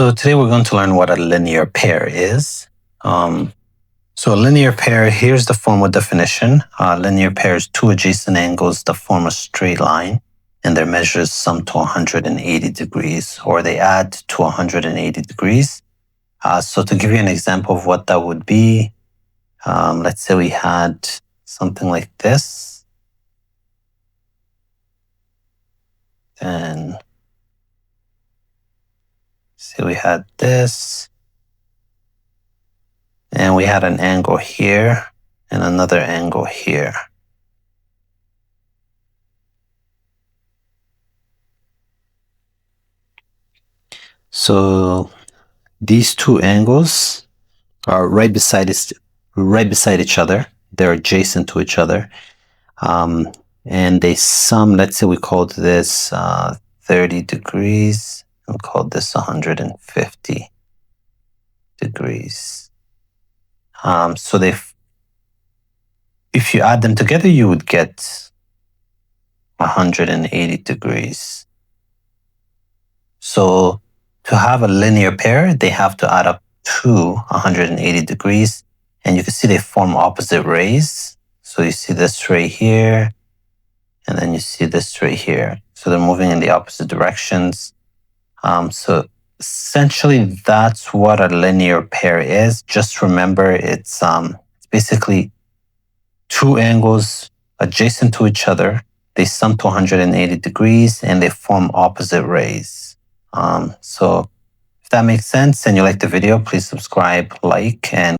So today we're going to learn what a linear pair is. So a linear pair, here's the formal definition. Linear pairs, two adjacent angles that form a straight line, and their measures sum to 180 degrees, or they add to 180 degrees. So to give you an example of what that would be, let's say we had something like this. Then say we had this. And we had an angle here and another angle here. So these two angles are right beside each other. They're adjacent to each other. And they sum, let's say we called this 30 degrees. We'll call this 150 degrees. So if you add them together, you would get 180 degrees. So to have a linear pair, they have to add up to 180 degrees. And you can see they form opposite rays. So you see this ray here, and then you see this ray here. So they're moving in the opposite directions. So essentially, that's what a linear pair is. Just remember, it's basically two angles adjacent to each other. They sum to 180 degrees, and they form opposite rays. So if that makes sense and you like the video, please subscribe, like, and